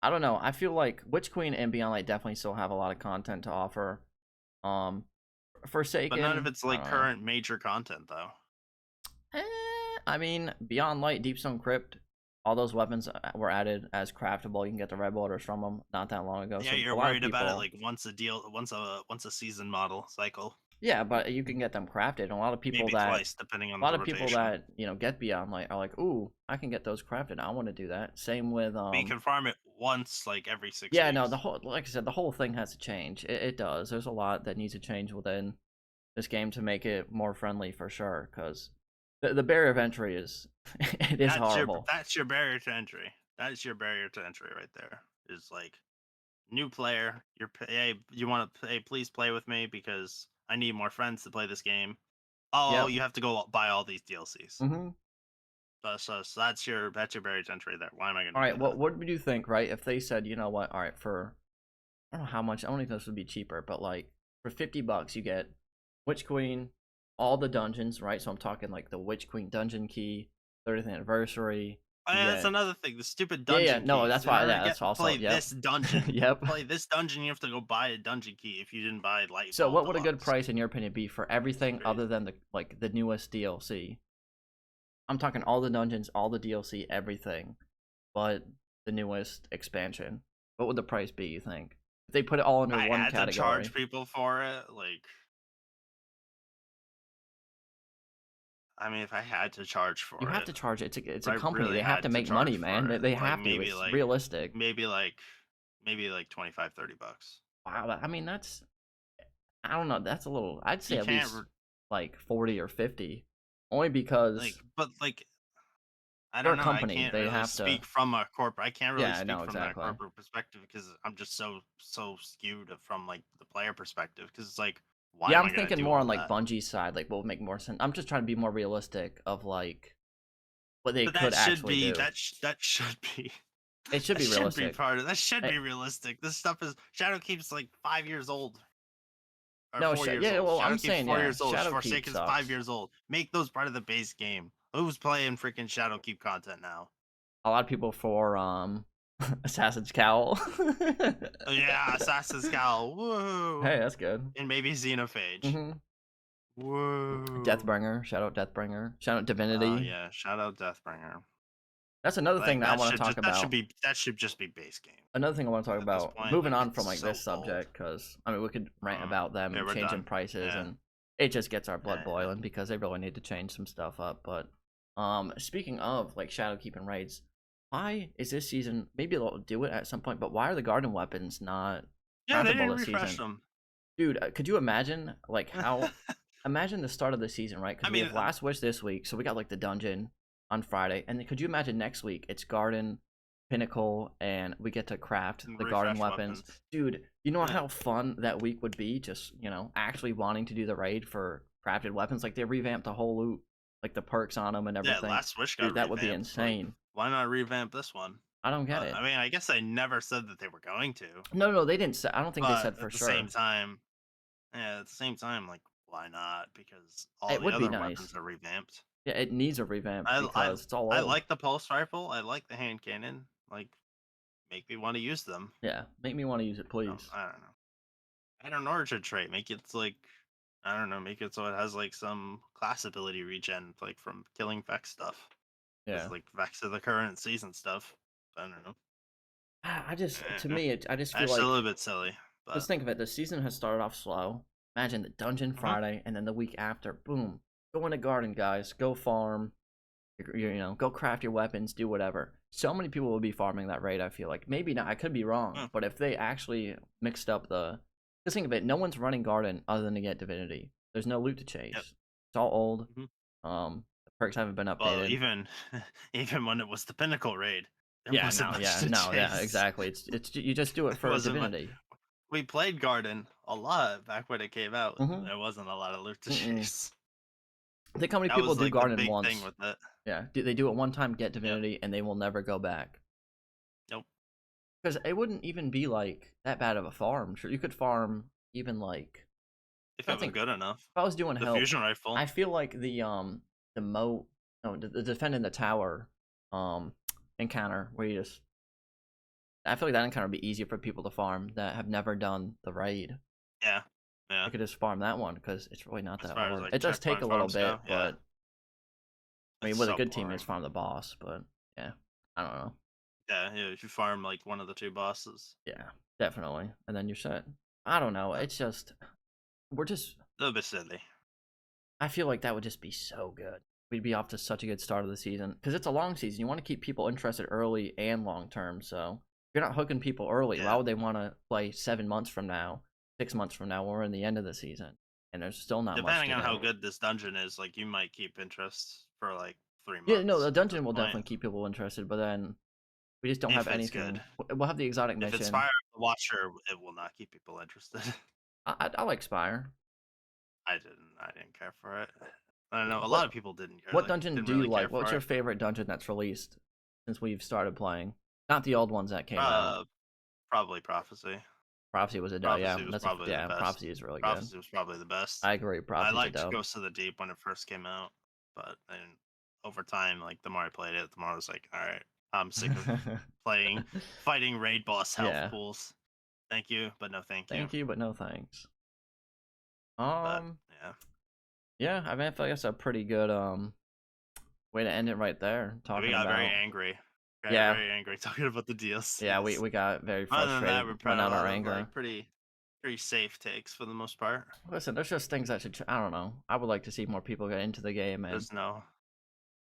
I don't know. I feel like Witch Queen and Beyond Light definitely still have a lot of content to offer. Um, but none of Forsaken, it's I like don't know. current major content though. Eh, I mean, Beyond Light, Deepstone Crypt, all those weapons were added as craftable. You can get the red orders from them not that long ago. Yeah, So a you're lot of worried about it people, like once a season model cycle, yeah, but you can get them crafted. And maybe twice depending on a lot the of people rotation. that get Beyond Light are like, ooh, I can get those crafted. I want to do that. Same with But you can farm it once like every 6 yeah, no, weeks. like I said, the whole thing has to change. It does. There's a lot that needs to change within this game to make it more friendly for sure. Because the barrier of entry is it is horrible. That's your barrier to entry. That is your barrier to entry right there. Is like new player. You want to play? Please play with me because I need more friends to play this game. Oh, Yep. you have to go buy all these DLCs. Mm-hmm. So that's your barrier to entry there. Why am I going All to right. do that? What would you think, right? If they said, you know what? All right, for I don't know how much. I don't think this would be cheaper, but like for $50, you get Witch Queen, all the dungeons, right? So I'm talking like the Witch Queen dungeon key, 30th anniversary. Oh, You yeah, that's get another thing. The stupid yeah, dungeon no, keys. that's In why. order Yeah, to that's also play yep, this dungeon, yep. play this dungeon, you have to go buy a dungeon key if you didn't buy So Lightfall what would a good Deluxe. price in your opinion be for It's everything crazy. other than the newest DLC? I'm talking all the dungeons, all the DLC, everything, but the newest expansion. What would the price be? You think if they put it all under I one had to category? charge people for it. Like, I mean, if I had to charge You for have it, to charge it. It's a I company. really They have had to to make charge money, man. for it. They Like have to. It's realistic. maybe like maybe like 25, $30. Wow. I mean, that's I don't know. That's a little. I'd say You at can't. least like 40 or 50. only because But I they're don't a know. I company. can't They really have to. speak from a corporate. I can't really Yeah, speak no, from that exactly. corporate perspective because I'm just so skewed from like the player perspective. Because it's like, why Yeah, am I'm I gonna thinking do more all on like that? Bungie's side, like what would make more sense. I'm just trying to be more realistic of like what they But could that should actually be do. that should be It should that be should be realistic. part of that should Eh, be realistic. This stuff is Shadowkeep's like 5 years old or No, 4 years yeah, old. well, I'm Shadowkeep's saying, 4 yeah, years old. Shadowkeep Forsaken's 5 years sucks. old. Make those part of the base game. Who's playing freaking Shadowkeep content now? A lot of people for Assassin's Cowl. Oh, yeah, Assassin's Cowl. Hey, Whoa. that's good. And maybe Xenophage. hmm Whoa. Deathbringer, shout out Deathbringer, shout out Divinity. Yeah. Shout out Deathbringer. That's another thing Like that I want to talk about. that should just be base game Another thing I want to talk at this about, point. moving Like on it's from like this so old. subject, because I mean we could rant about them Yeah, we're changing done. prices, Yeah. and it just gets our blood Yeah. boiling because they really need to change some stuff up. But speaking of like Shadowkeep and raids, why is this season? Maybe they'll do it at some point, but why are the garden weapons not Yeah, they craftable didn't this refresh season? them. Dude, could you imagine like how? Imagine the start of the season, right? I Because we mean, have Last Wish this week, so we got like the dungeon on Friday, and then could you imagine next week it's Garden, Pinnacle, and we get to craft the Garden refresh weapons. weapons. Dude, you know Yeah. how fun that week would be? Just actually wanting to do the raid for crafted weapons. Like they revamped the whole loot, like the perks on them and Yeah, everything. Last Wish got Dude, that would be revamped. Like, insane. why not revamp this one? I don't get it. I mean, I guess they never said that they were going to, No, no, they didn't say. I don't think they but said for at the same sure. time, yeah, at the same time, like, why not? Because all It the would be other weapons nice. are revamped. Yeah, it needs a revamp I I because it's all I old. like the pulse rifle. I like the hand cannon. Like, make me want to use them. Yeah, make me want to use it, please. I don't know. Add an origin trait. Make it like, I don't know. Make it so it has like some class ability regen, like from killing Vex stuff. Because Yeah. like Vex of the current season stuff. I don't know. I just, to Eh, me, I just feel Actually, a like, little bit silly, let's but think of it. The season has started off slow. Imagine the dungeon mhm. Friday, and then the week after, boom, go in the garden, guys. Go farm. Go craft your weapons. Do whatever. So many people will be farming that raid. I feel like maybe not. I could be wrong, Mm, but if they actually mixed up just think of it. No one's running garden other than to get divinity. There's no loot to chase. yep. It's all old. Mhm. The perks haven't been Well, updated. even even when it was the pinnacle raid, there Yeah, wasn't no, much yeah, to no, yeah, chase. exactly. It's you just do it There for wasn't much. divinity. We played Garden a lot back when it came out. Mm-hmm. There wasn't a lot of loot to Mm-mm. chase. Think how many That people was do like the garden big thing once. with it. Yeah, they do it one time, get Yep. divinity, and they will never go back. Nope. Because it wouldn't even be like that bad of a farm. Sure, you could farm even like If I it was think good enough. if I was doing The help, fusion rifle. I feel like the moat, no, the defending the tower encounter where you just I feel like that encounter would be easier for people to farm that have never done the raid. Yeah. Yeah. They could just farm that one because it's really not As that far as hard. like It does take checkpoint a little farms go, bit, yeah. but I mean, It's with a so good team, you just boring. farm the boss. But yeah, I don't know. Yeah, if you farm like one of the two bosses. Yeah, definitely. And then you're set. I don't know. Yeah. It's just we're just. A little bit silly. I feel like that would just be so good. We'd be off to such a good start of the season because it's a long season. You want to keep people interested early and long term. So if you're not hooking people early, why Yeah. would they want to play 7 months from now, 6 months from now? When we're in the end of the season, and there's still not much Depending to on how go. good this dungeon is, like you might keep interest for like 3 Yeah, no, months the at this dungeon will point. definitely keep people interested, but then we just don't have If it's good. anything. We'll have the exotic If it's mission. Fire the Watcher, it will not keep people interested. I like Spire. I didn't care for it. I don't know. A lot What of people didn't care. what dungeon Didn't do you really care like? What's for your it. favorite dungeon that's released since we've started playing? Not the old ones that came out. Uh, Probably Prophecy. Prophecy was a dope. Yeah, Prophecy was that's a probably the yeah. best. Prophecy is really good. Prophecy was probably the best. I agree. I Prophecy's a liked dope. Ghosts of the Deep when it first came out, but then over time, like the more I played it, the more I was like, all right, I'm sick of fighting raid boss health Yeah. pools. Thank you, but no thank you. Thank you, but no thanks. But Um. yeah, Yeah. I mean, I feel like that's a pretty good way to end it right there. we Talking got very about. angry. Got Yeah. very angry talking about the Yeah. We DLCs. we got very Other than that, frustrated. we're Went probably a out our lot of anger. like pretty safe takes for the most part. Listen, there's just things that should. I don't know. I would like to see more people get into the game and There's no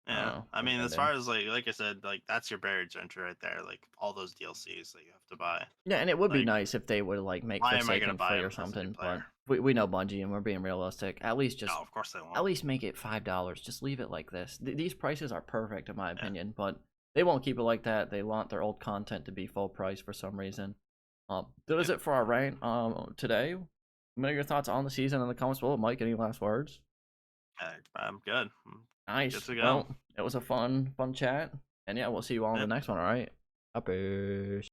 Yeah, I What are you mean, gonna as do? far as like I said, like that's your barrier to entry right there. Like all those DLCs that you have to buy. Yeah, and it would be Like, nice if they would like make why am I gonna Forsaken buy free or them as a new something, but player? we know Bungie and we're being realistic. No, of course they At won't. least make it $5. Just leave it like this. These prices are perfect in my Yeah, opinion, but they won't keep it like that. They want their old content to be full price for some reason. That is yeah. it for our rant today. What are your thoughts on the season in the comments below? Mike, any last words? I'm good. I'm good Nice. to go. Well, it was a fun chat. And yeah, we'll see you all in the Yep. next one, alright? Peace.